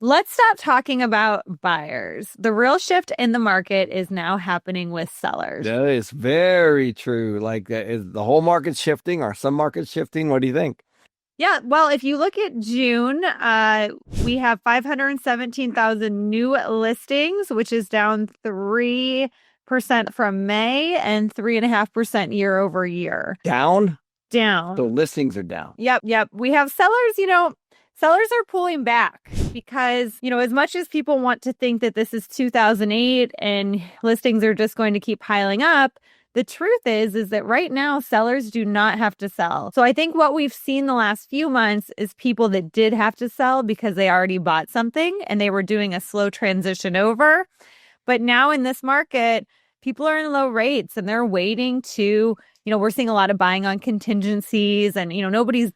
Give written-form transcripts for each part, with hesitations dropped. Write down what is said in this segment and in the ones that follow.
Let's stop talking about buyers. The real shift in the market is now happening with sellers. That is very true. Like, is the whole market shifting? Are some markets shifting? What do you think? Yeah, well, if you look at June, we have 517,000 new listings, which is down 3% from May and 3.5% year over year. Down? Down. So listings are down. Yep. We have sellers, sellers are pulling back because, as much as people want to think that this is 2008 and listings are just going to keep piling up, the truth is that right now sellers do not have to sell. So I think what we've seen the last few months is people that did have to sell because they already bought something and they were doing a slow transition over. But now in this market, people are in low rates and they're waiting to, we're seeing a lot of buying on contingencies and, nobody's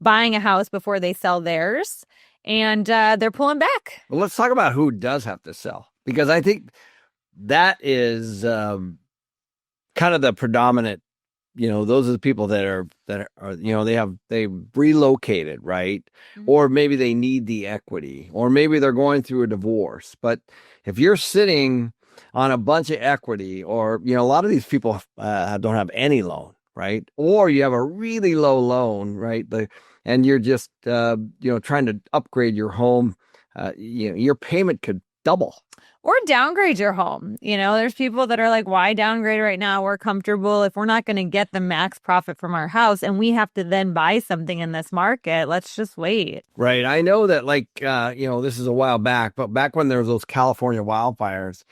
buying a house before they sell theirs and they're pulling back. Well, let's talk about who does have to sell, because I think that is kind of the predominant, those are the people that are, they relocated, right? Mm-hmm. Or maybe they need the equity, or maybe they're going through a divorce. But if you're sitting on a bunch of equity, or, a lot of these people don't have any loan, right? Or you have a really low loan, right? And you're just, trying to upgrade your home, your payment could double. Or downgrade your home. There's people that are like, why downgrade right now? We're comfortable. If we're not going to get the max profit from our house and we have to then buy something in this market, let's just wait. Right. I know that this is a while back, but back when there was those California wildfires,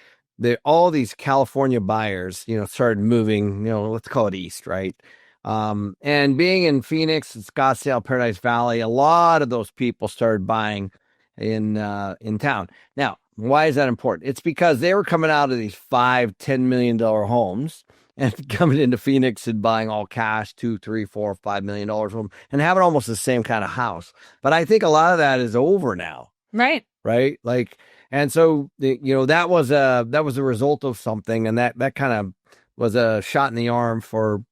all these California buyers, started moving, let's call it east, right? And being in Phoenix, Scottsdale, Paradise Valley, a lot of those people started buying in town. Now, why is that important? It's because they were coming out of these $5-10 million homes and coming into Phoenix and buying all cash, $2, $3, $4, $5 million home and having almost the same kind of house. But I think a lot of that is over now. Right. Right. And so, that was a result of something. And that kind of was a shot in the arm for,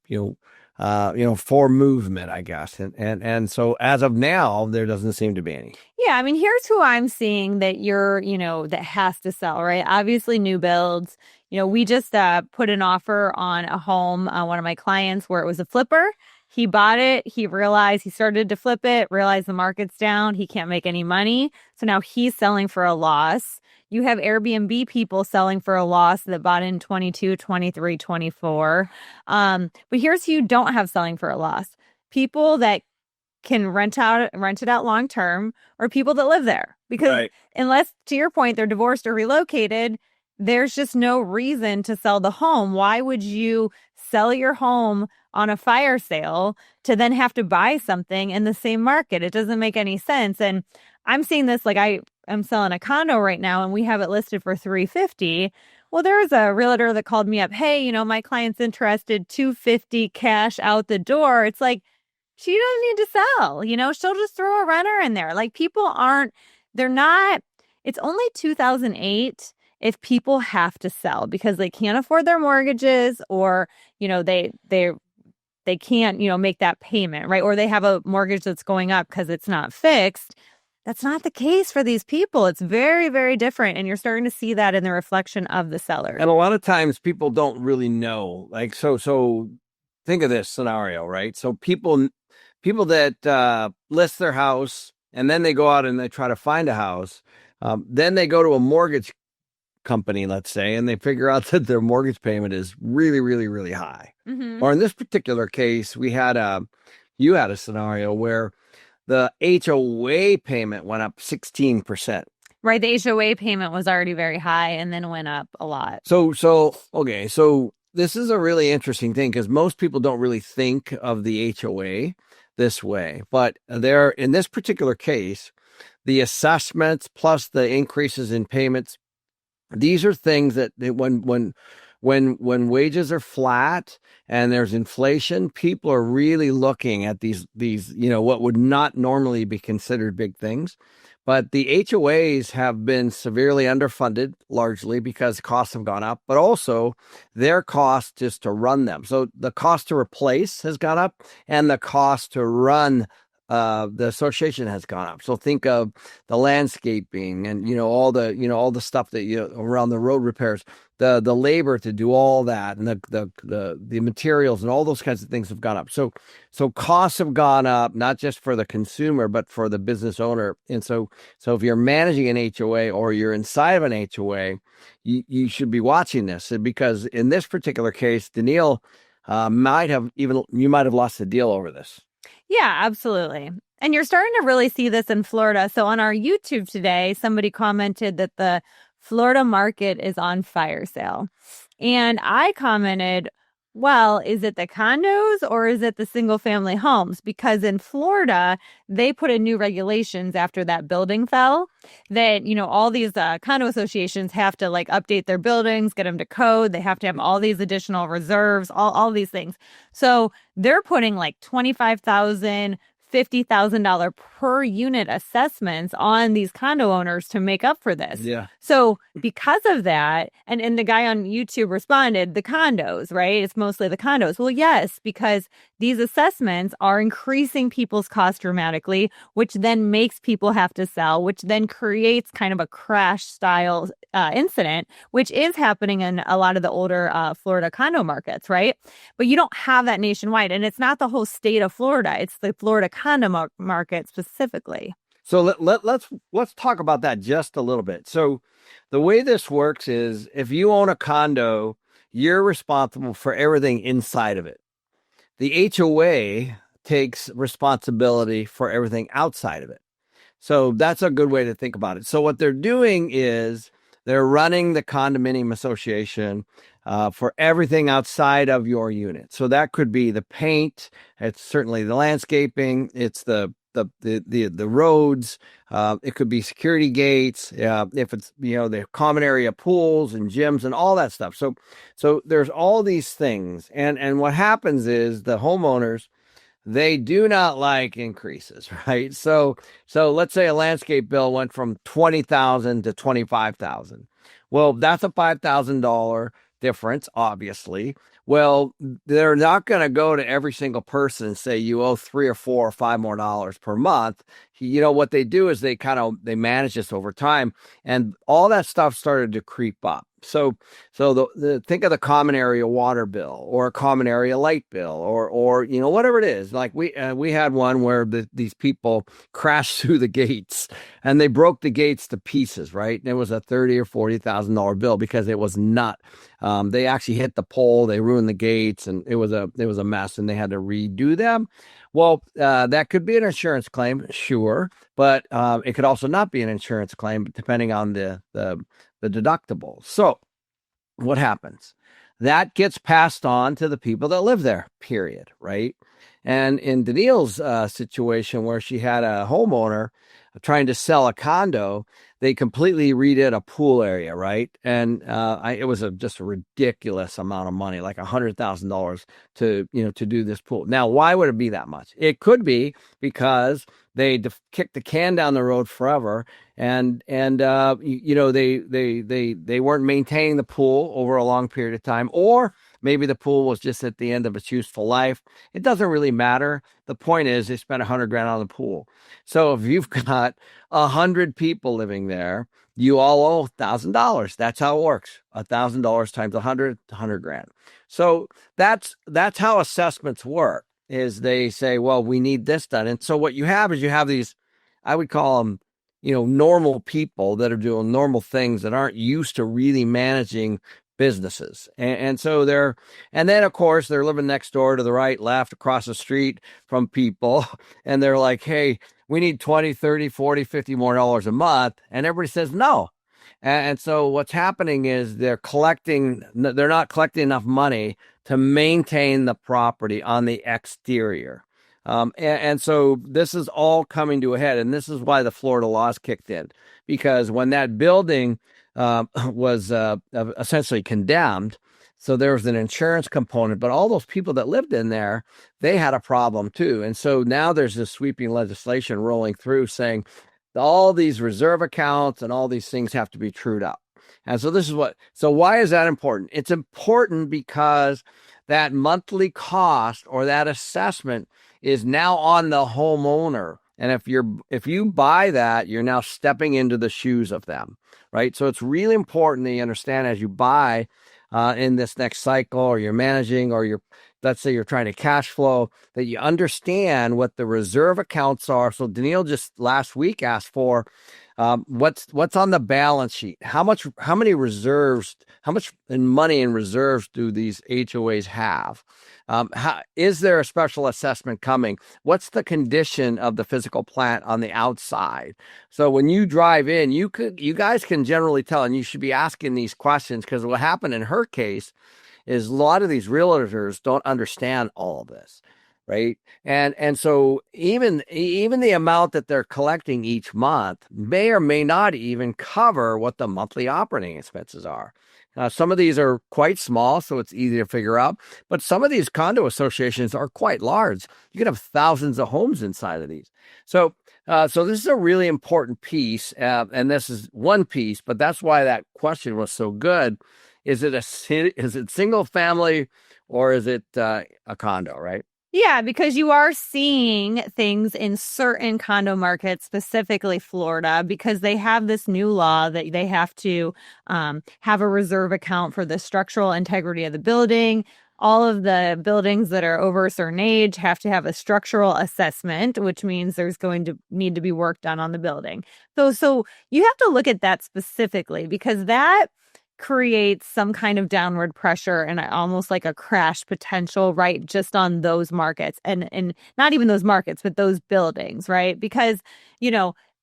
for movement, I guess. And so as of now, there doesn't seem to be any. Yeah. I mean, here's who I'm seeing that that has to sell, right? Obviously new builds. We just put an offer on a home, one of my clients, where it was a flipper. He bought it. He realized he started to flip it, realized the market's down. He can't make any money. So now he's selling for a loss. You have Airbnb people selling for a loss that bought in 22, 23, 24. But here's who you don't have selling for a loss. People that can rent it out long term, or people that live there. Because Unless, to your point, they're divorced or relocated, there's just no reason to sell the home. Why would you sell your home on a fire sale to then have to buy something in the same market? It doesn't make any sense. And I'm seeing this, I'm selling a condo right now and we have it listed for $350. Well, there's a realtor that called me up. Hey, my client's interested, $250 cash out the door. It's like, she doesn't need to sell, she'll just throw a renter in there. It's only 2008 if people have to sell because they can't afford their mortgages, or, they can't, make that payment, right? Or they have a mortgage that's going up because it's not fixed. That's not the case for these people. It's very, very different. And you're starting to see that in the reflection of the seller. And a lot of times people don't really know, so think of this scenario, right? So people that list their house and then they go out and they try to find a house. Then they go to a mortgage company, let's say, and they figure out that their mortgage payment is really, really, really high. Mm-hmm. Or in this particular case, you had a scenario where the HOA payment went up 16%. Right. The HOA payment was already very high and then went up a lot. So this is a really interesting thing because most people don't really think of the HOA this way. But in this particular case, the assessments plus the increases in payments, these are things that when wages are flat and there's inflation, people are really looking at these what would not normally be considered big things. But the HOAs have been severely underfunded, largely because costs have gone up, but also their cost just to run them. So the cost to replace has gone up and the cost to run the association has gone up. So think of the landscaping and all the stuff that around the road repairs, the labor to do all that, and the materials and all those kinds of things have gone up. So costs have gone up, not just for the consumer but for the business owner. And so if you're managing an HOA or you're inside of an HOA, you should be watching this, because in this particular case, Danille, you might have lost the deal over this. Yeah, absolutely. And you're starting to really see this in Florida. So on our YouTube today, somebody commented that the Florida market is on fire sale. And I commented, well, is it the condos or is it the single family homes? Because in Florida, they put in new regulations after that building fell that, all these condo associations have to like update their buildings, get them to code. They have to have all these additional reserves, all these things. So they're putting like 25,000, $50,000 per unit assessments on these condo owners to make up for this. Yeah. So because of that, and the guy on YouTube responded, the condos, right? It's mostly the condos. Well, yes, because these assessments are increasing people's costs dramatically, which then makes people have to sell, which then creates kind of a crash style incident, which is happening in a lot of the older Florida condo markets, right? But you don't have that nationwide. And it's not the whole state of Florida. It's the Florida condo market specifically. So let's talk about that just a little bit. So the way this works is if you own a condo, you're responsible for everything inside of it. The HOA takes responsibility for everything outside of it. So that's a good way to think about it. So what they're doing is they're running the condominium association for everything outside of your unit. So that could be the paint. It's certainly the landscaping. It's the roads. It could be security gates. If it's the common area pools and gyms and all that stuff. So there's all these things, and what happens is the homeowners, they do not like increases, right? So let's say a landscape bill went from $20,000 to $25,000. Well, that's a $5,000 difference, obviously. Well, they're not going to go to every single person and say you owe $3 or $4 or $5 more per month. What they do is they manage this over time, and all that stuff started to creep up. So think of the common area water bill or a common area light bill or whatever it is. Like we had one where these people crashed through the gates and they broke the gates to pieces, right? And it was a $30,000 or $40,000 bill because it was not. They actually hit the pole, they ruined the gates, and it was a mess, and they had to redo them. Well, that could be an insurance claim, sure, but it could also not be an insurance claim depending on the deductible. So what happens? That gets passed on to the people that live there, period, right? And in Danille's situation, where she had a homeowner trying to sell a condo, they completely redid a pool area, right? And it was just a ridiculous amount of money, like $100,000 to do this pool. Now, why would it be that much? It could be because they kicked the can down the road forever, and they weren't maintaining the pool over a long period of time, or maybe the pool was just at the end of its useful life. It doesn't really matter. The point is they spent $100,000 on the pool. So if you've got 100 people living there, you all owe $1,000. That's how it works. $1,000 times 100, $100,000. So that's how assessments work. Is they say, well, we need this done. And so what you have is these, I would call them, normal people that are doing normal things that aren't used to really managing businesses. And so and then of course they're living next door to the right, left, across the street from people. And they're like, hey, we need 20, 30, 40, 50 more dollars a month. And everybody says no. And so what's happening is they're not collecting enough money to maintain the property on the exterior. And so this is all coming to a head. And this is why the Florida laws kicked in, because when that building was essentially condemned, so there was an insurance component, but all those people that lived in there, they had a problem too. And so now there's this sweeping legislation rolling through saying all these reserve accounts and all these things have to be trued up. And so so why is that important? It's important because that monthly cost or that assessment is now on the homeowner. And if you buy that, you're now stepping into the shoes of them, right? So it's really important that you understand as you buy in this next cycle, or you're managing, or let's say you're trying to cash flow, that you understand what the reserve accounts are. So Danille just last week asked for what's on the balance sheet, how much in money in reserves do these HOAs have? Is there a special assessment coming? What's the condition of the physical plant on the outside? So when you drive in, you guys can generally tell, and you should be asking these questions, because what happened in her case is a lot of these realtors don't understand all of this, right? And so even the amount that they're collecting each month may or may not even cover what the monthly operating expenses are. Some of these are quite small, so it's easy to figure out. But some of these condo associations are quite large. You can have thousands of homes inside of these. So this is a really important piece, and this is one piece. But that's why that question was so good. Is it single family, or is it a condo, right? Yeah, because you are seeing things in certain condo markets, specifically Florida, because they have this new law that they have to have a reserve account for the structural integrity of the building. All of the buildings that are over a certain age have to have a structural assessment, which means there's going to need to be work done on the building. So you have to look at that specifically, because that creates some kind of downward pressure and almost like a crash potential, right? Just on those markets, and not even those markets, but those buildings, right? Because,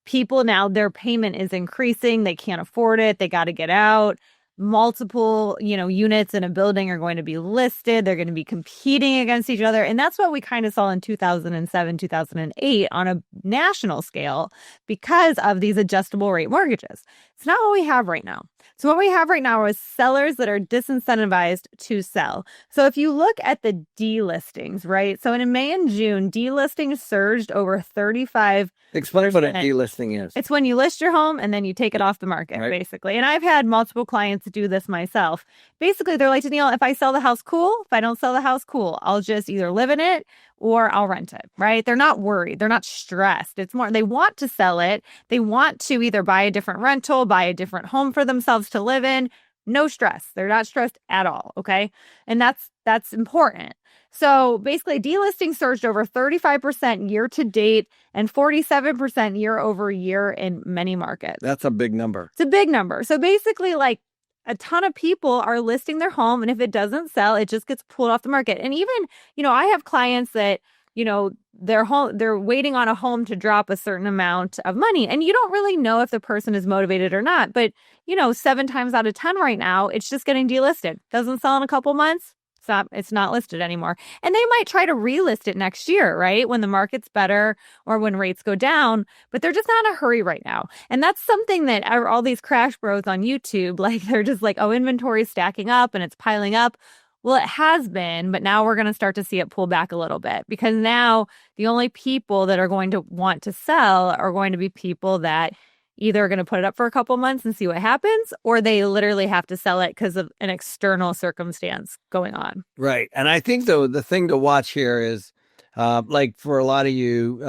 people now, their payment is increasing. They can't afford it. They got to get out. Multiple, units in a building are going to be listed. They're going to be competing against each other. And that's what we kind of saw in 2007, 2008 on a national scale because of these adjustable rate mortgages. It's not what we have right now. So what we have right now is sellers that are disincentivized to sell. So if you look at the delistings, right? So in May and June, delistings surged over 35%. Explain what a delisting is. It's when you list your home and then you take it off the market, right? Basically. And I've had multiple clients do this myself. Basically, they're like, Danille, if I sell the house, cool. If I don't sell the house, cool. I'll just either live in it or I'll rent it, right? They're not worried. They're not stressed. It's more, they want to sell it. They want to either buy a different rental, buy a different home for themselves to live in. No stress. They're not stressed at all. Okay. And that's important. So basically, delisting surged over 35% year to date and 47% year over year in many markets. That's a big number. It's a big number. So basically, like, a ton of people are listing their home, and if it doesn't sell, it just gets pulled off the market. And even, I have clients that, they're waiting on a home to drop a certain amount of money, and you don't really know if the person is motivated or not. But, 7 times out of 10 right now, it's just getting delisted. Doesn't sell in a couple months. It's not listed anymore. And they might try to relist it next year, right? When the market's better or when rates go down, but they're just not in a hurry right now. And that's something that all these crash bros on YouTube, like, they're just like, oh, inventory's stacking up and it's piling up. Well, it has been, but now we're going to start to see it pull back a little bit, because now the only people that are going to want to sell are going to be people that either are going to put it up for a couple months and see what happens, or they literally have to sell it because of an external circumstance going on. Right. And I think, though, the thing to watch here is, like for a lot of you,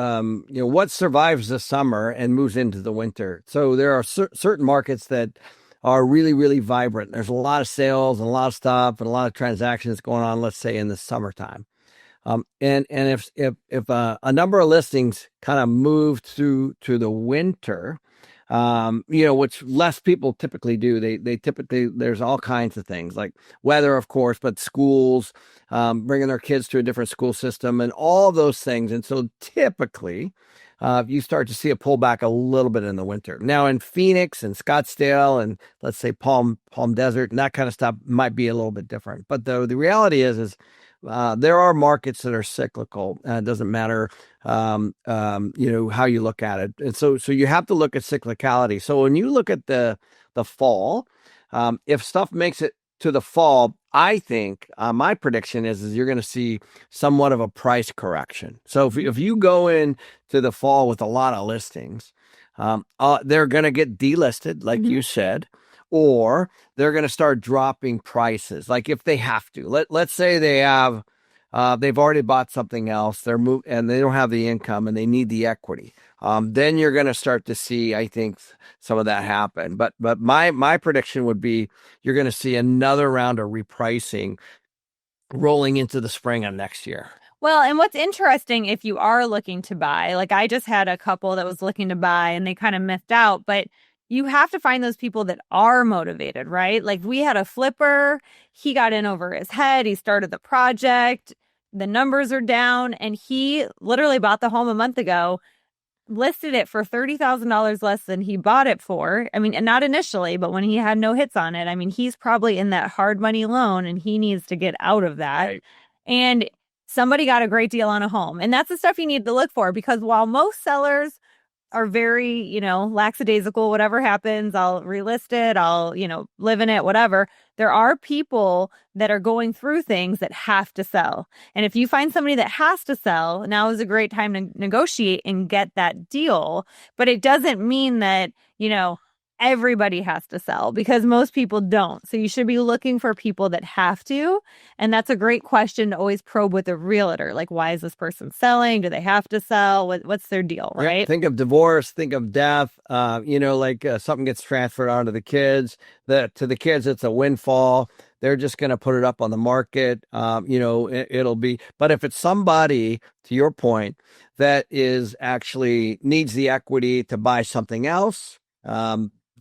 what survives the summer and moves into the winter. So there are certain markets that are really, really vibrant. There's a lot of sales and a lot of stuff and a lot of transactions going on, let's say, in the summertime. And if a number of listings kind of move through to the winter, which less people typically do. They typically, there's all kinds of things like weather, of course, but schools, bringing their kids to a different school system and all those things. And so typically, you start to see a pullback a little bit in the winter. Now in Phoenix and Scottsdale and let's say Palm Desert and that kind of stuff might be a little bit different. But the reality is there are markets that are cyclical. It doesn't matter, how you look at it. And so you have to look at cyclicality. So when you look at the fall, if stuff makes it to the fall, I think my prediction is you're going to see somewhat of a price correction. So if you go in to the fall with a lot of listings, they're going to get delisted, like you said, or they're going to start dropping prices. Like if they have to, let's say they have they've already bought something else. And they don't have the income, and they need the equity. Then you're going to start to see, I think, some of that happen. But my prediction would be you're going to see another round of repricing rolling into the spring of next year. Well, and what's interesting, if you are looking to buy, like I just had a couple that was looking to buy and they kind of miffed out, but you have to find those people that are motivated, right? Like we had a flipper, he got in over his head, he started the project, the numbers are down, and he literally bought the home a month ago, listed it for $30,000 less than he bought it for. I mean, and not initially, but when he had no hits on it, I mean, he's probably in that hard money loan and he needs to get out of that. Right. And somebody got a great deal on a home. And that's the stuff you need to look for, because while most sellers are very, lackadaisical, whatever happens, I'll relist it, I'll, live in it, whatever. There are people that are going through things that have to sell. And if you find somebody that has to sell, now is a great time to negotiate and get that deal. But it doesn't mean that, everybody has to sell, because most people don't. So you should be looking for people that have to. And that's a great question to always probe with a realtor. Like, why is this person selling? Do they have to sell? What's their deal, right? Yeah, think of divorce, think of death, something gets transferred onto the kids. To the kids, it's a windfall. They're just going to put it up on the market. It'll be, but if it's somebody, to your point, that is actually needs the equity to buy something else,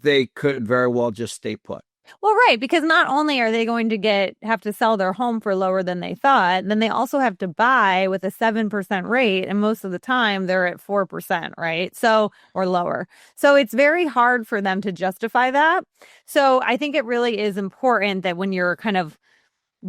they could very well just stay put. Well, right, because not only are they going to have to sell their home for lower than they thought, then they also have to buy with a 7% rate, and most of the time they're at 4%, right? So, or lower. So it's very hard for them to justify that. So I think it really is important that when you're kind of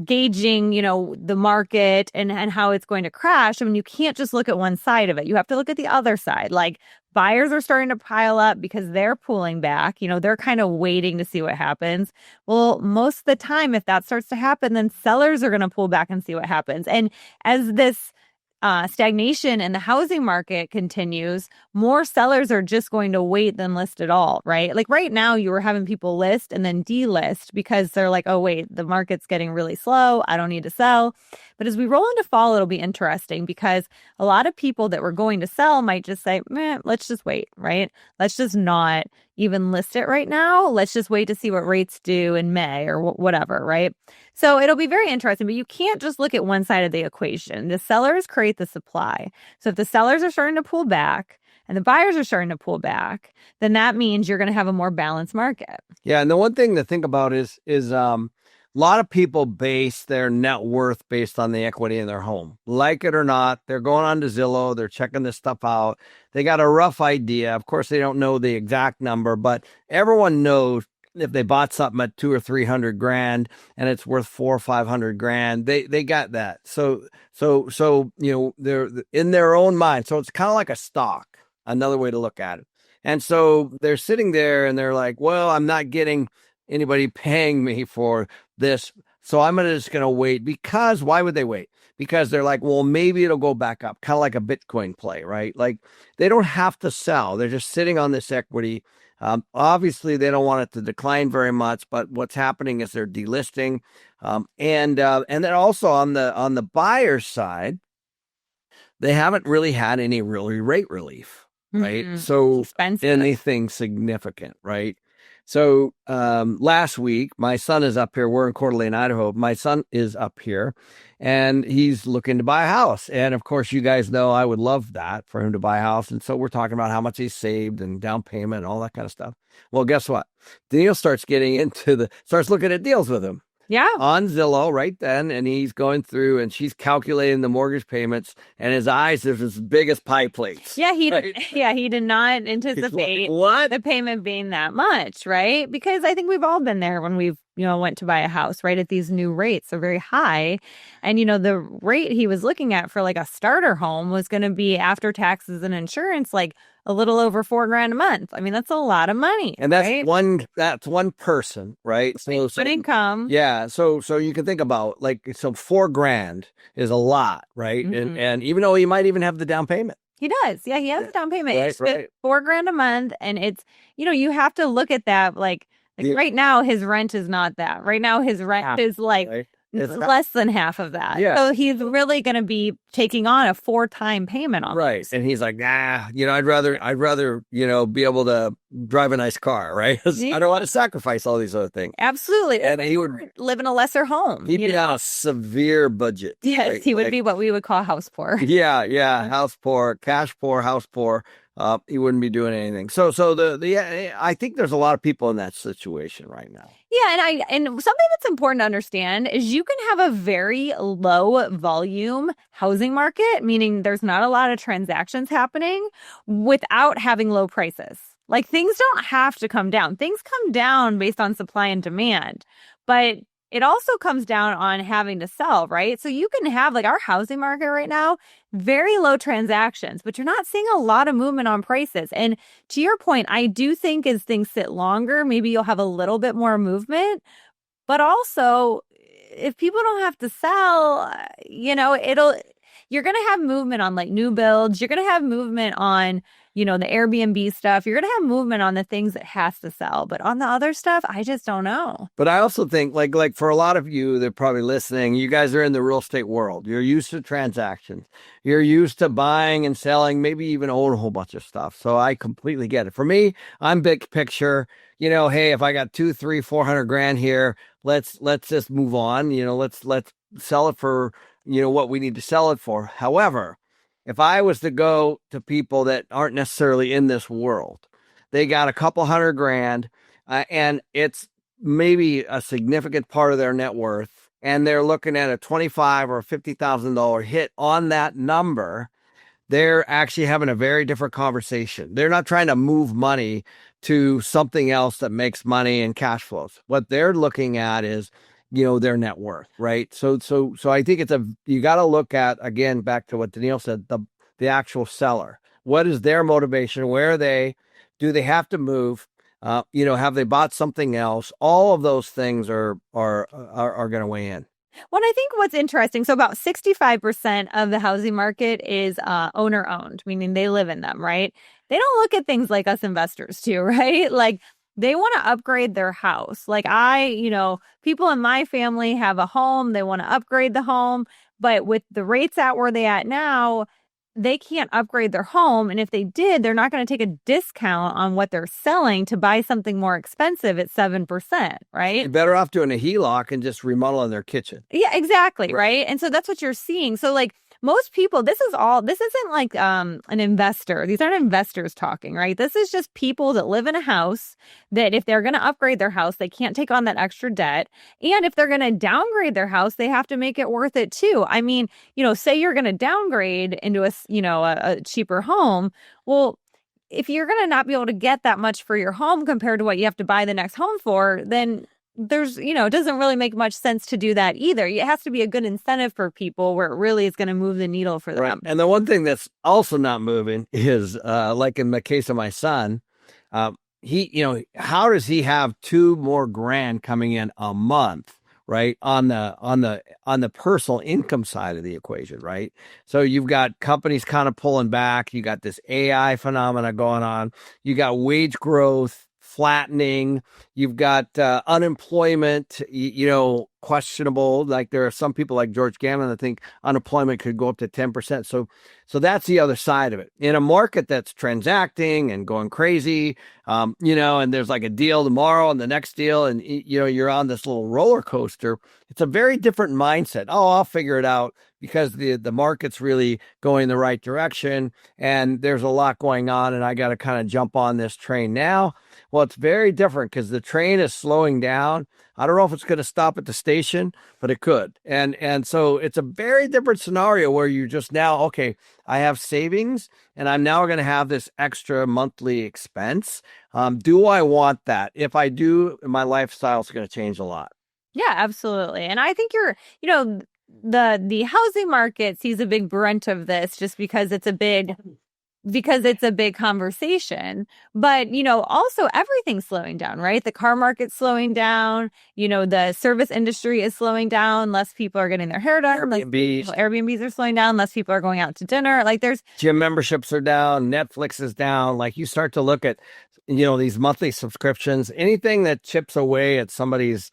gauging, the market and how it's going to crash, I mean, you can't just look at one side of it. You have to look at the other side. Like, buyers are starting to pile up because they're pulling back. They're kind of waiting to see what happens. Well, most of the time, if that starts to happen, then sellers are going to pull back and see what happens. And as this stagnation in the housing market continues, more sellers are just going to wait than list at all, right? Like right now, you were having people list and then delist because they're like, oh, wait, the market's getting really slow. I don't need to sell. But as we roll into fall, it'll be interesting because a lot of people that were going to sell might just say, let's just wait, right? Let's just not even list it right now. Let's just wait to see what rates do in May or whatever, right? So it'll be very interesting, but you can't just look at one side of the equation. The sellers create the supply. So if the sellers are starting to pull back and the buyers are starting to pull back, then that means you're going to have a more balanced market. Yeah, and the one thing to think about is a lot of people base their net worth based on the equity in their home. Like it or not, they're going on to Zillow, they're checking this stuff out. They got a rough idea. Of course, they don't know the exact number, but everyone knows if they bought something at 200 or 300 grand and it's worth 400 or 500 grand, they got that. So they're in their own mind. So it's kind of like a stock, another way to look at it. And so they're sitting there and they're like, well, I'm not getting anybody paying me for this, so I'm just going to wait. Because why would they wait? Because they're like, well, maybe it'll go back up, kind of like a Bitcoin play, right? Like they don't have to sell. They're just sitting on this equity. Obviously, they don't want it to decline very much, but what's happening is they're delisting. And then also on the buyer's side, they haven't really had any really rate relief, right? Mm-hmm. So Expensive. anything significant, right? So last week, my son is up here. We're in Coeur d'Alene, Idaho. My son is up here, and he's looking to buy a house. And of course, you guys know I would love that for him to buy a house. And so we're talking about how much he's saved and down payment and all that kind of stuff. Well, guess what? Danille starts looking at deals with him. Yeah. On Zillow right then, and he's going through and she's calculating the mortgage payments, and his eyes are as big as pie plates. Yeah, he did not anticipate what? The payment being that much, right? Because I think we've all been there when we've went to buy a house, right? At these new rates are very high. And, the rate he was looking at for like a starter home was going to be after taxes and insurance, like a little over $4,000 a month. I mean, that's a lot of money. And that's right? one person, right? So income. Yeah. So you can think about so $4,000 is a lot, right? Mm-hmm. And even though he might even have the down payment. He does. Yeah, he has a down payment. Right, It's $4,000 a month. And it's, you have to look at that right now, his rent is not that. Right now, his rent is like less than half of that. Yeah. So he's really going to be taking on a 4-time payment on Right. this. And he's like, nah, I'd rather, be able to drive a nice car, right? I don't want to sacrifice all these other things. Absolutely. And he would live in a lesser home. He'd be on a severe budget. Yes, right? he would be what we would call house poor. Yeah, house poor, cash poor, house poor. He wouldn't be doing anything. So I think there's a lot of people in that situation right now. Yeah, and something that's important to understand is you can have a very low volume housing market, meaning there's not a lot of transactions happening without having low prices. Like things don't have to come down. Things come down based on supply and demand, but it also comes down on having to sell, right? So you can have like our housing market right now, very low transactions, but you're not seeing a lot of movement on prices. And to your point, I do think as things sit longer, maybe you'll have a little bit more movement. But also, if people don't have to sell, you're going to have movement on like new builds. You're going to have movement on, the Airbnb stuff. You're going to have movement on the things that has to sell. But on the other stuff, I just don't know. But I also think like for a lot of you that are probably listening, you guys are in the real estate world. You're used to transactions. You're used to buying and selling, maybe even own a whole bunch of stuff. So I completely get it. For me, I'm big picture. Hey, if I got 200, 300, 400 grand here, let's just move on. Let's sell it for, what we need to sell it for. However, if I was to go to people that aren't necessarily in this world, they got a couple hundred grand, and it's maybe a significant part of their net worth, and they're looking at a $25,000 or $50,000 hit on that number. They're actually having a very different conversation. They're not trying to move money to something else that makes money and cash flows. What they're looking at is, their net worth, right? So I think you got to look at, again, back to what Danille said, the actual seller. What is their motivation? Where are they? Do they have to move? Have they bought something else? All of those things are going to weigh in. Well, I think what's interesting, so about 65% of the housing market is owner owned, meaning they live in them, right? They don't look at things like us investors do, right? Like they want to upgrade their house. Like people in my family have a home, they want to upgrade the home, but with the rates at where they at now, they can't upgrade their home. And if they did, they're not going to take a discount on what they're selling to buy something more expensive at 7%, right? You're better off doing a HELOC and just remodeling their kitchen. Yeah, exactly. Right. And so that's what you're seeing. So like most people, this isn't like an investor. These aren't investors talking, right? This is just people that live in a house that if they're going to upgrade their house, they can't take on that extra debt. And if they're going to downgrade their house, they have to make it worth it too. I mean, say you're going to downgrade into a cheaper home. Well, if you're going to not be able to get that much for your home compared to what you have to buy the next home for, then there's, it doesn't really make much sense to do that either. It has to be a good incentive for people where it really is going to move the needle for them. Right. And the one thing that's also not moving is, like in the case of my son, he, how does he have $2 more grand coming in a month? Right. On the personal income side of the equation. Right. So you've got companies kind of pulling back. You got this AI phenomena going on. You got wage growth flattening. You've got unemployment, questionable. Like there are some people like George Gammon that think unemployment could go up to 10%. So that's the other side of it. In a market that's transacting and going crazy, and there's like a deal tomorrow and the next deal, and you're on this little roller coaster. It's a very different mindset. Oh, I'll figure it out because the market's really going the right direction and there's a lot going on and I got to kind of jump on this train now. Well, it's very different because the train is slowing down. I don't know if it's going to stop at the station, but it could. And so it's a very different scenario where you just now, okay, I have savings and I'm now going to have this extra monthly expense. Do I want that? If I do, my lifestyle is going to change a lot. Yeah, absolutely. And I think the housing market sees a big brunt of this just because it's a big conversation. But, also everything's slowing down, right? The car market's slowing down. The service industry is slowing down. Less people are getting their hair done. Airbnbs are slowing down. Less people are going out to dinner. Like there's gym memberships are down. Netflix is down. Like you start to look at, these monthly subscriptions, anything that chips away at somebody's,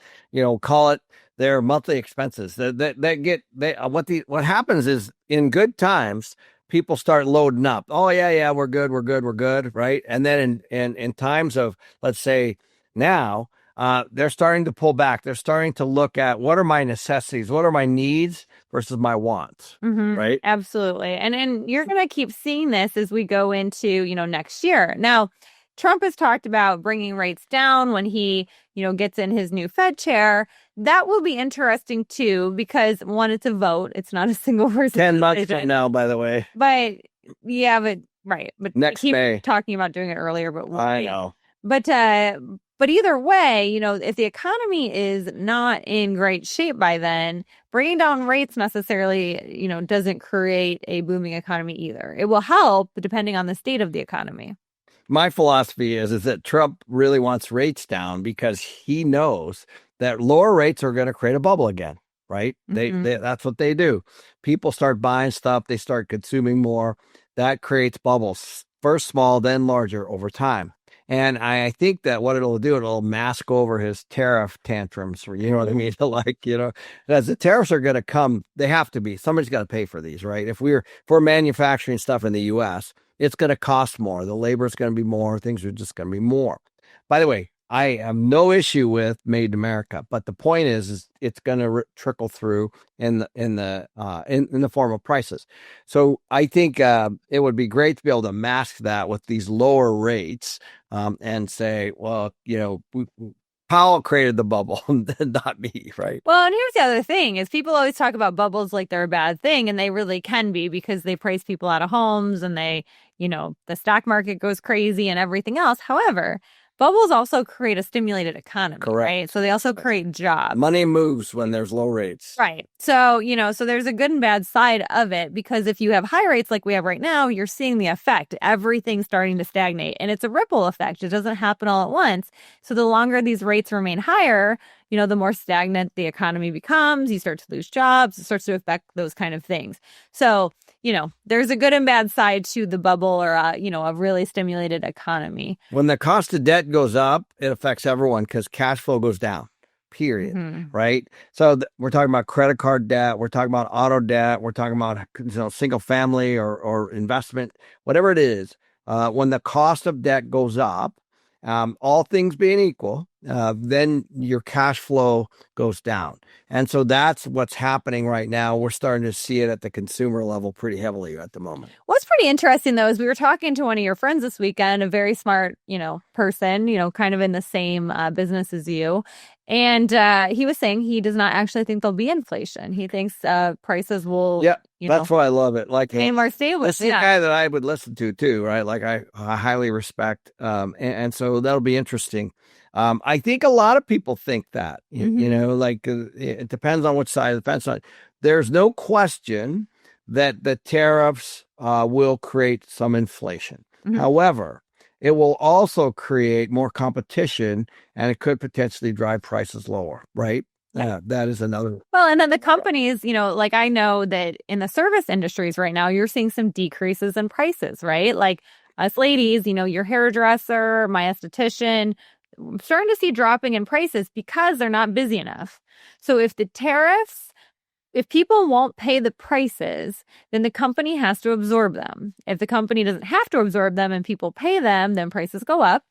call it their monthly expenses. What happens is in good times, people start loading up. Oh yeah, we're good, right? And then in times of, let's say now, they're starting to pull back. They're starting to look at what are my necessities, what are my needs versus my wants, right? Absolutely. And you're going to keep seeing this as we go into, next year. Now, Trump has talked about bringing rates down when he, gets in his new Fed chair. That will be interesting too, because one, it's a vote. It's not a single person. 10 months from now, by the way. But yeah, but next keep May. Talking about doing it earlier, but I know. But either way, if the economy is not in great shape by then, bringing down rates necessarily, doesn't create a booming economy either. It will help depending on the state of the economy. My philosophy is that Trump really wants rates down because he knows that lower rates are going to create a bubble again, right? They that's what they do. People start buying stuff, they start consuming more. That creates bubbles, first small, then larger over time. And I think that what it'll do, it'll mask over his tariff tantrums, you know what I mean? As the tariffs are going to come, they have to be. Somebody's got to pay for these, right? If we're manufacturing stuff in the U.S., it's going to cost more. The labor is going to be more. Things are just going to be more. By the way, I have no issue with Made in America, but the point is it's going to trickle through in the form of prices. So I think it would be great to be able to mask that with these lower rates and say, well, Powell created the bubble, not me, right? Well, and here's the other thing is people always talk about bubbles like they're a bad thing, and they really can be because they price people out of homes and they, the stock market goes crazy and everything else. However, bubbles also create a stimulated economy, correct, right? So they also create jobs. Money moves when there's low rates. Right. So, so there's a good and bad side of it because if you have high rates like we have right now, you're seeing the effect. Everything's starting to stagnate and it's a ripple effect. It doesn't happen all at once. So the longer these rates remain higher, the more stagnant the economy becomes. You start to lose jobs. It starts to affect those kind of things. So, there's a good and bad side to the bubble or, a really stimulated economy. When the cost of debt goes up, it affects everyone because cash flow goes down, period. Right? So we're talking about credit card debt. We're talking about auto debt. We're talking about single family or investment, whatever it is. When the cost of debt goes up, all things being equal, then your cash flow goes down. And so that's what's happening right now. We're starting to see it at the consumer level pretty heavily at the moment. What's pretty interesting, though, is we were talking to one of your friends this weekend, a very smart, person, kind of in the same business as you. And he was saying he does not actually think there'll be inflation. He thinks prices will, that's why I love it. Like remain more stable. This is the guy that I would listen to too, right? Like I highly respect. And so that'll be interesting. I think a lot of people think that, it depends on which side of the fence. There's no question that the tariffs will create some inflation. However, it will also create more competition and it could potentially drive prices lower, right? Yeah, that is another. Well, and then the companies, like I know that in the service industries right now, you're seeing some decreases in prices, right? Like us ladies, your hairdresser, my esthetician, I'm starting to see dropping in prices because they're not busy enough. So if people won't pay the prices, then the company has to absorb them. If the company doesn't have to absorb them and people pay them, then prices go up.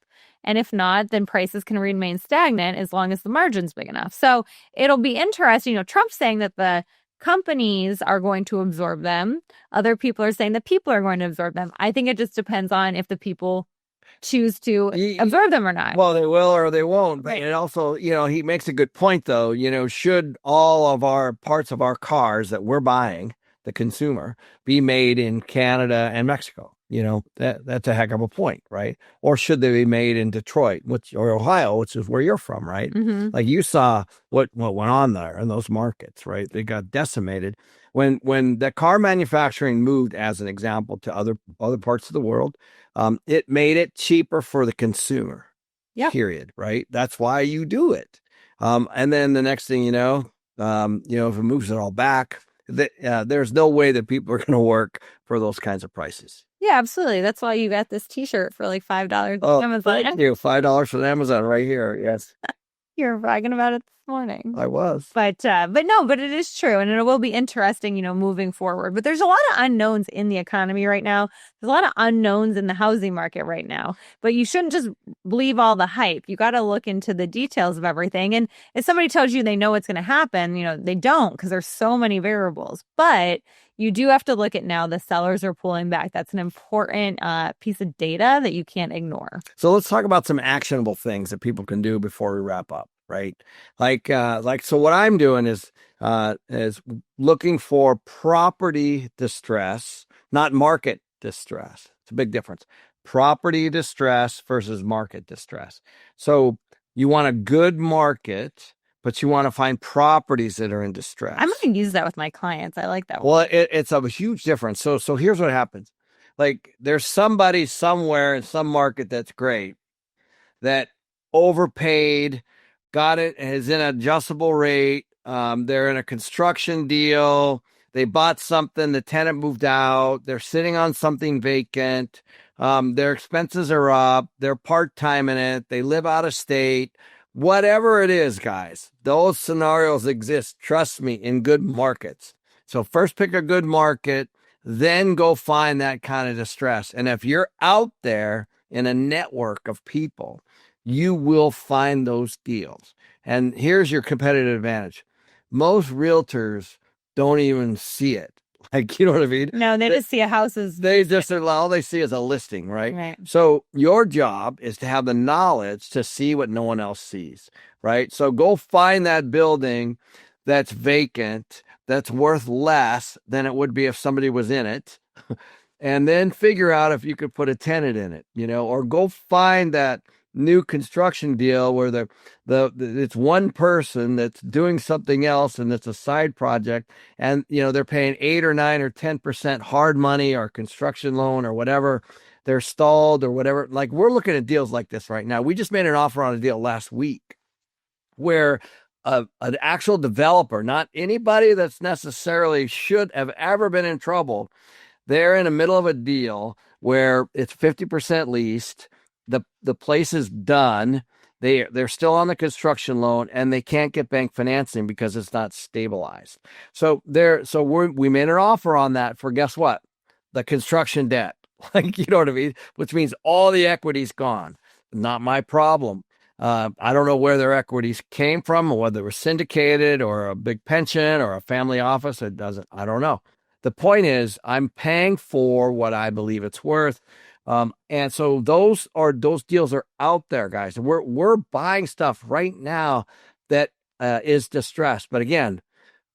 And if not, then prices can remain stagnant as long as the margin's big enough. So it'll be interesting. Trump's saying that the companies are going to absorb them. Other people are saying that people are going to absorb them. I think it just depends on if the people choose to absorb them or not. Well, they will or they won't. But right. It also, he makes a good point, though. Should all of our parts of our cars that we're buying, the consumer, be made in Canada and Mexico? That's a heck of a point, right? Or should they be made in Detroit, or Ohio, which is where you're from, right? Like you saw what went on there in those markets, right? They got decimated. When the car manufacturing moved, as an example, to other parts of the world, it made it cheaper for the consumer. Period. Right. That's why you do it. And then the next thing if it moves it all back, there's no way that people are going to work for those kinds of prices. Yeah, absolutely. That's why you got this T-shirt for like $5 on Amazon. Thank you. $5 from Amazon right here. Yes. You're bragging about it this morning. I was. But no, but it is true. And it will be interesting, moving forward. But there's a lot of unknowns in the economy right now. There's a lot of unknowns in the housing market right now. But you shouldn't just believe all the hype. You got to look into the details of everything. And if somebody tells you they know what's going to happen, they don't because there's so many variables. But you do have to look at now the sellers are pulling back. That's an important piece of data that you can't ignore. So let's talk about some actionable things that people can do before we wrap up, right? So what I'm doing is looking for property distress, not market distress. It's a big difference. Property distress versus market distress. So you want a good market, but you want to find properties that are in distress. I'm going to use that with my clients. I like that one. Well, it's a huge difference. So here's what happens. Like there's somebody somewhere in some market that's great that overpaid, got it, is in an adjustable rate. They're in a construction deal. They bought something. The tenant moved out. They're sitting on something vacant. Their expenses are up. They're part-time in it. They live out of state. Whatever it is, guys, those scenarios exist, trust me, in good markets. So first pick a good market, then go find that kind of distress. And if you're out there in a network of people, you will find those deals. And here's your competitive advantage. Most realtors don't even see it. Like, you know what I mean? No, they just see a house as... all they see is a listing, right? Right. So your job is to have the knowledge to see what no one else sees, right? So go find that building that's vacant, that's worth less than it would be if somebody was in it. And then figure out if you could put a tenant in it, or go find that new construction deal where it's one person that's doing something else and it's a side project, and they're paying 8 or 9 or 10% hard money or construction loan or whatever. They're stalled or whatever. Like we're looking at deals like this right now. We just made an offer on a deal last week where an actual developer, not anybody that's necessarily should have ever been in trouble, they're in the middle of a deal where it's 50% leased. The place is done. They're still on the construction loan and they can't get bank financing because it's not stabilized. So we made an offer on that for, guess what? The construction debt. Like, you know what I mean? Which means all the equity's gone. Not my problem. I don't know where their equities came from or whether it was syndicated or a big pension or a family office. I don't know. The point is I'm paying for what I believe it's worth. And so those deals are out there, guys. We're buying stuff right now that is distressed. But again,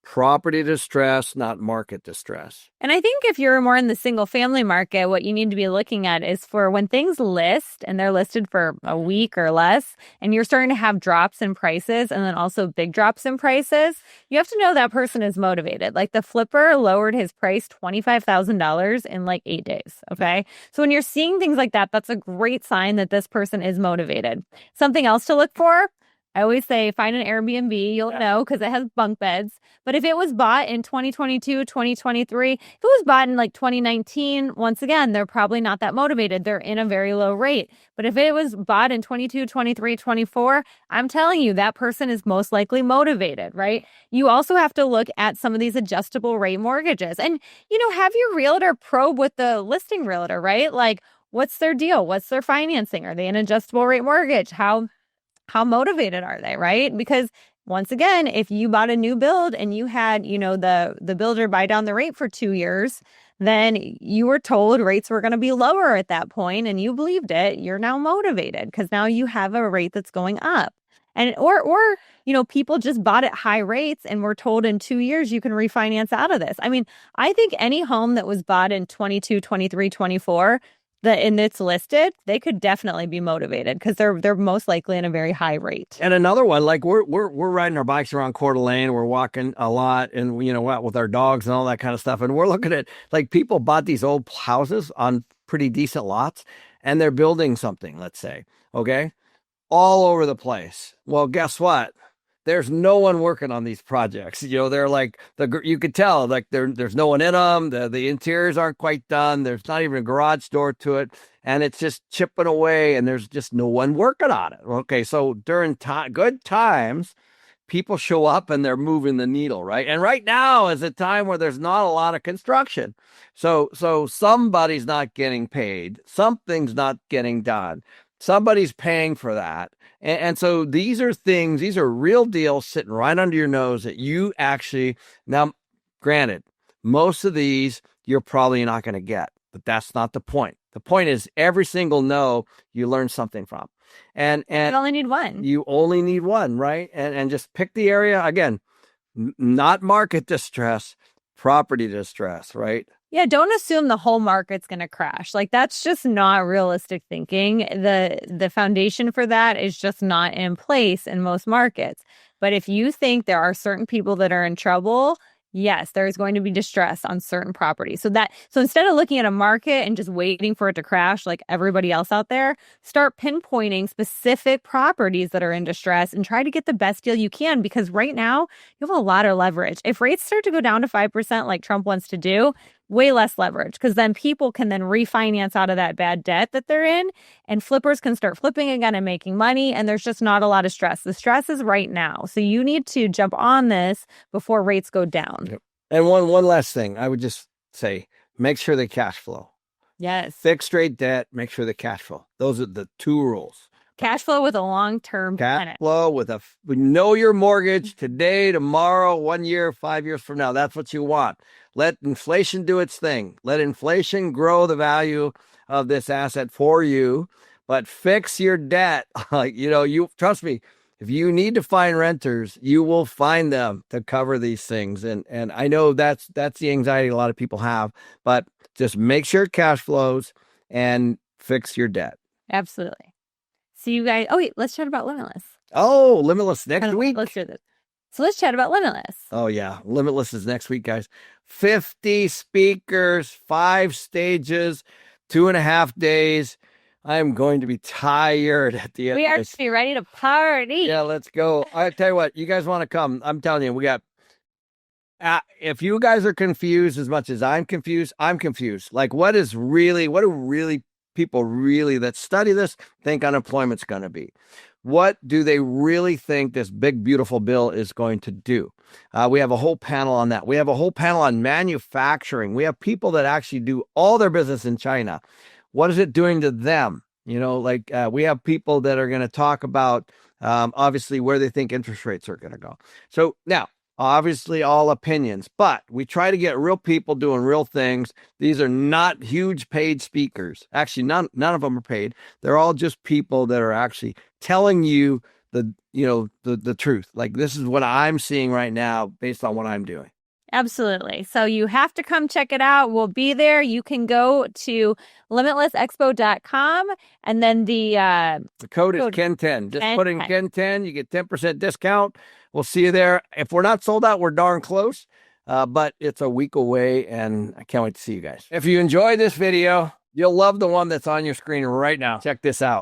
property distress, not market distress. And I think if you're more in the single family market, what you need to be looking at is for when things list and they're listed for a week or less, and you're starting to have drops in prices and then also big drops in prices, you have to know that person is motivated. Like the flipper lowered his price $25,000 in like 8 days. Okay. So when you're seeing things like that, that's a great sign that this person is motivated. Something else to look for. I always say find an Airbnb, you'll know because it has bunk beds. But if it was bought in 2022, 2023, if it was bought in like 2019, once again, they're probably not that motivated. They're in a very low rate. But if it was bought in 22, 23, 24, I'm telling you, that person is most likely motivated, right? You also have to look at some of these adjustable rate mortgages and, have your realtor probe with the listing realtor, right? Like, what's their deal? What's their financing? Are they an adjustable rate mortgage? How motivated are they, right? Because once again, if you bought a new build and you had, the builder buy down the rate for 2 years, then you were told rates were going to be lower at that point and you believed it, you're now motivated because now you have a rate that's going up. And or people just bought at high rates and were told in 2 years you can refinance out of this. I mean, I think any home that was bought in 22, 23, 24 and it's listed, they could definitely be motivated because they're most likely in a very high rate. And another one, like we're riding our bikes around Coeur d'Alene, we're walking a lot, and with our dogs and all that kind of stuff, and we're looking at like people bought these old houses on pretty decent lots, and they're building something, let's say, okay, all over the place. Well, guess what? There's no one working on these projects. They're like you could tell like there's no one in them. The interiors aren't quite done. There's not even a garage door to it, and it's just chipping away. And there's just no one working on it. Okay, so during good times, people show up and they're moving the needle, right? And right now is a time where there's not a lot of construction. So somebody's not getting paid. Something's not getting done. Somebody's paying for that. And so these are things, these are real deals sitting right under your nose that you actually, now, granted, most of these you're probably not going to get, but that's not the point. The point is every single no you learn something from. And you only need one. You only need one, right? And just pick the area. Again, not market distress, property distress, right? Yeah, don't assume the whole market's going to crash. Like that's just not realistic thinking. The foundation for that is just not in place in most markets. But if you think there are certain people that are in trouble, yes, there is going to be distress on certain properties. So instead of looking at a market and just waiting for it to crash like everybody else out there, start pinpointing specific properties that are in distress and try to get the best deal you can, because right now you have a lot of leverage. If rates start to go down to 5% like Trump wants to do, way less leverage, because then people can then refinance out of that bad debt that they're in, and flippers can start flipping again and making money, and there's just not a lot of stress. The stress is right now. So you need to jump on this before rates go down. Yep. And one last thing, I would just say, make sure they cash flow. Yes. Fixed rate debt, make sure they cash flow. Those are the two rules. Cash flow with a long-term cash flow with know your mortgage today, tomorrow, 1 year, 5 years from now. That's what you want. Let inflation do its thing. Let inflation grow the value of this asset for you, but fix your debt. Like, you trust me, if you need to find renters, you will find them to cover these things. And I know that's the anxiety a lot of people have, but just make sure it cash flows and fix your debt. Absolutely. So you guys, oh wait, let's chat about Limitless. Oh, Limitless next week. Let's do this. So let's chat about Limitless. Oh yeah, Limitless is next week, guys. 50 speakers, 5 stages, 2.5 days. I'm going to be tired at the end. We are to be ready to party. Yeah, let's go. I tell you what, you guys want to come? I'm telling you, we got. If you guys are confused as much as I'm confused, I'm confused. Like, what do people really that study this think unemployment's going to be? What do they really think this big, beautiful bill is going to do? We have a whole panel on that. We have a whole panel on manufacturing. We have people that actually do all their business in China. What is it doing to them? We have people that are going to talk about, obviously, where they think interest rates are going to go. So now, obviously, all opinions, but we try to get real people doing real things. These are not huge paid speakers. Actually, none of them are paid. They're all just people that are actually telling you the truth. Like, this is what I'm seeing right now based on what I'm doing. Absolutely. So you have to come check it out. We'll be there. You can go to limitlessexpo.com, and then the code is Ken10. Just put in Ken10, you get 10% discount. We'll see you there. If we're not sold out, we're darn close, but it's a week away, and I can't wait to see you guys. If you enjoyed this video, you'll love the one that's on your screen right now. Check this out.